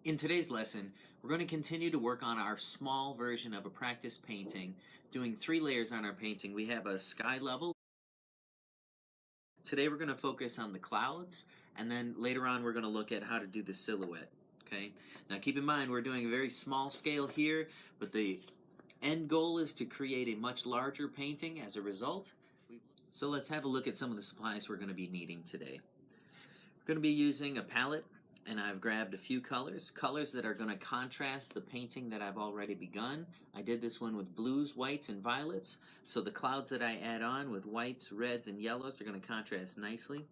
In today's lesson, we're going to continue to work on our small version of a practice painting, doing 3 layers on our painting. We have a sky level. Today we're going to focus on the clouds, and then later on we're going to look at how to do the silhouette. Okay. Now keep in mind we're doing a very small scale here, but the end goal is to create a much larger painting as a result. So let's have a look at some of the supplies we're going to be needing today. We're going to be using a palette, and I've grabbed a few colors that are going to contrast the painting that I've already begun. I did this one with blues, whites, and violets, so the clouds that I add on with whites, reds, and yellows are going to contrast nicely.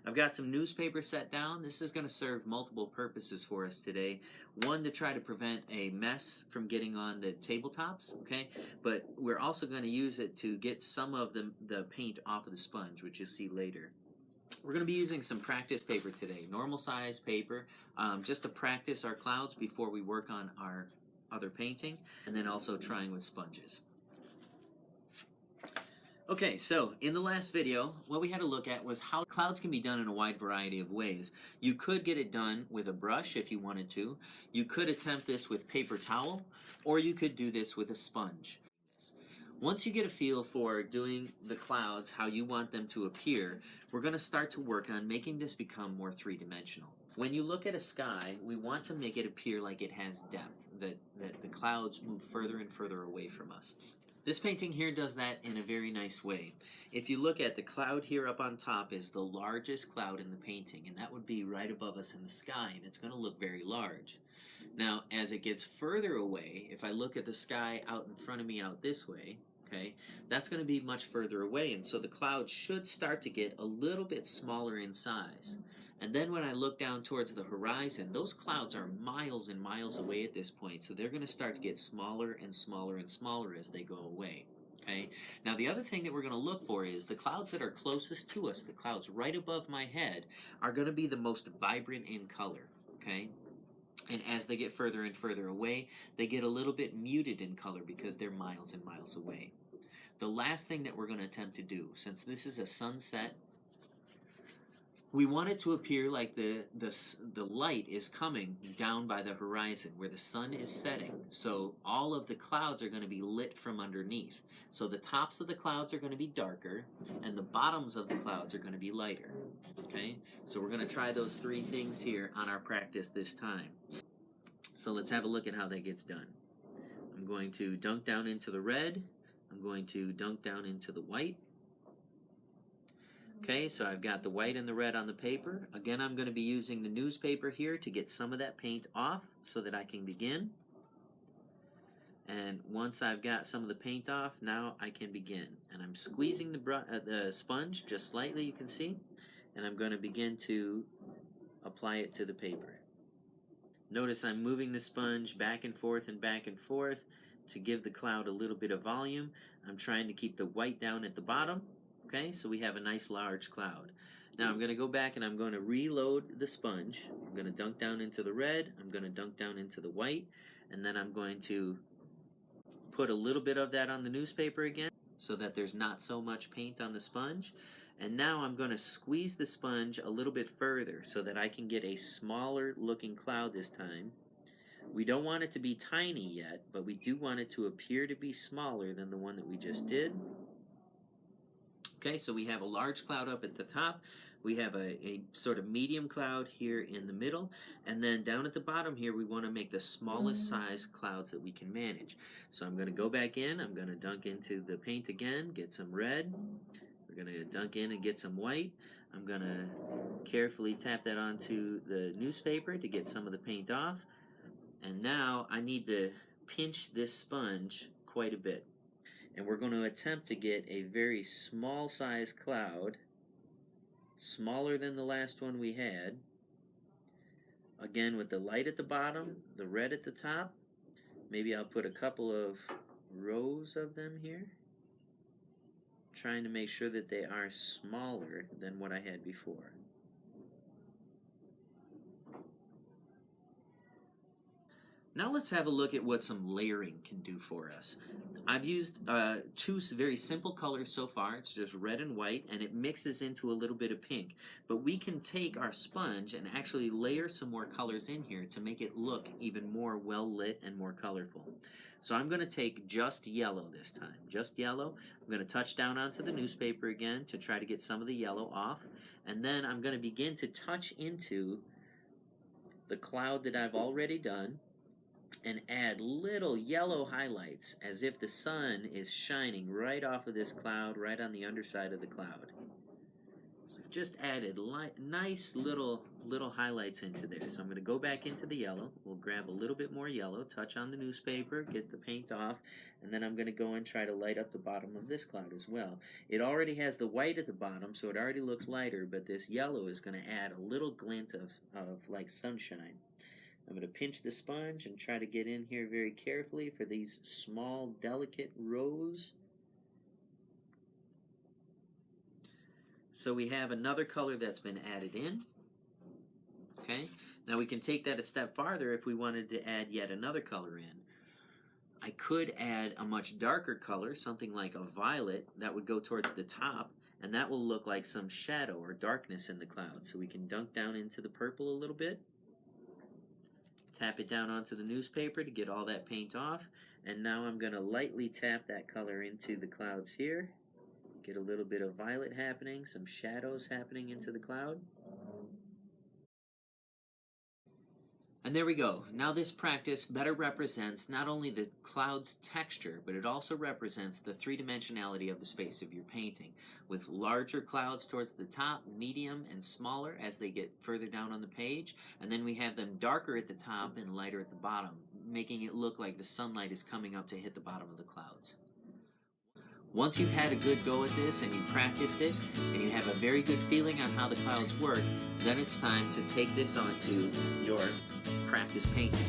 I've got some newspaper set down. This is going to serve multiple purposes for us today. One, to try to prevent a mess from getting on the tabletops, okay? But we're also going to use it to get some of the paint off of the sponge, which you'll see later. We're going to be using some practice paper today, normal size paper, just to practice our clouds before we work on our other painting, and then also trying with sponges. Okay, so in the last video, what we had to look at was how clouds can be done in a wide variety of ways. You could get it done with a brush if you wanted to. You could attempt this with paper towel, or you could do this with a sponge. Once you get a feel for doing the clouds, how you want them to appear, we're going to start to work on making this become more three-dimensional. When you look at a sky, we want to make it appear like it has depth, that the clouds move further and further away from us. This painting here does that in a very nice way. If you look at the cloud here up on top is the largest cloud in the painting, and that would be right above us in the sky, and it's going to look very large. Now, as it gets further away, if I look at the sky out in front of me out this way, okay, that's going to be much further away, and so the cloud should start to get a little bit smaller in size. And then when I look down towards the horizon, those clouds are miles and miles away at this point, so they're going to start to get smaller and smaller and smaller as they go away. Okay. Now the other thing that we're going to look for is the clouds that are closest to us, the clouds right above my head, are going to be the most vibrant in color. Okay. And as they get further and further away, they get a little bit muted in color because they're miles and miles away. The last thing that we're going to attempt to do, since this is a sunset, we want it to appear like the light is coming down by the horizon where the sun is setting. So all of the clouds are going to be lit from underneath. So the tops of the clouds are going to be darker and the bottoms of the clouds are going to be lighter. Okay? So we're going to try those 3 things here on our practice this time. So let's have a look at how that gets done. I'm going to dunk down into the red. I'm going to dunk down into the white. Okay, so I've got the white and the red on the paper. Again, I'm going to be using the newspaper here to get some of that paint off so that I can begin. And once I've got some of the paint off, now I can begin. And I'm squeezing the sponge just slightly, you can see. And I'm going to begin to apply it to the paper. Notice I'm moving the sponge back and forth to give the cloud a little bit of volume. I'm trying to keep the white down at the bottom. Okay, so we have a nice large cloud. Now I'm going to go back and I'm going to reload the sponge. I'm going to dunk down into the red, I'm going to dunk down into the white, and then I'm going to put a little bit of that on the newspaper again so that there's not so much paint on the sponge. And now I'm going to squeeze the sponge a little bit further so that I can get a smaller looking cloud this time. We don't want it to be tiny yet, but we do want it to appear to be smaller than the one that we just did. Okay, so we have a large cloud up at the top, we have a sort of medium cloud here in the middle, and then down at the bottom here we want to make the smallest size clouds that we can manage. So I'm going to go back in, I'm going to dunk into the paint again, get some red, we're going to dunk in and get some white. I'm going to carefully tap that onto the newspaper to get some of the paint off, and now I need to pinch this sponge quite a bit. And we're going to attempt to get a very small size cloud, smaller than the last one we had. Again, with the light at the bottom, the red at the top. Maybe I'll put a couple of rows of them here, trying to make sure that they are smaller than what I had before. Now let's have a look at what some layering can do for us. I've used two very simple colors so far. It's just red and white, and it mixes into a little bit of pink. But we can take our sponge and actually layer some more colors in here to make it look even more well lit and more colorful. So I'm going to take just yellow this time, just yellow. I'm going to touch down onto the newspaper again to try to get some of the yellow off, and then I'm going to begin to touch into the cloud that I've already done and add little yellow highlights as if the sun is shining right off of this cloud, right on the underside of the cloud. So we've just added nice little highlights into there. So I'm going to go back into the yellow. We'll grab a little bit more yellow, touch on the newspaper, get the paint off, and then I'm going to go and try to light up the bottom of this cloud as well. It already has the white at the bottom, so it already looks lighter, but this yellow is going to add a little glint of like sunshine. I'm going to pinch the sponge and try to get in here very carefully for these small, delicate rows. So we have another color that's been added in. Okay, now we can take that a step farther if we wanted to add yet another color in. I could add a much darker color, something like a violet, that would go towards the top, and that will look like some shadow or darkness in the cloud. So we can dunk down into the purple a little bit. Tap it down onto the newspaper to get all that paint off, and now I'm going to lightly tap that color into the clouds here. Get a little bit of violet happening, some shadows happening into the cloud. And there we go. Now this practice better represents not only the cloud's texture, but it also represents the three-dimensionality of the space of your painting, with larger clouds towards the top, medium, and smaller as they get further down on the page, and then we have them darker at the top and lighter at the bottom, making it look like the sunlight is coming up to hit the bottom of the clouds. Once you've had a good go at this and you practiced it, and you have a very good feeling on how the clouds work, then it's time to take this onto your practice painting.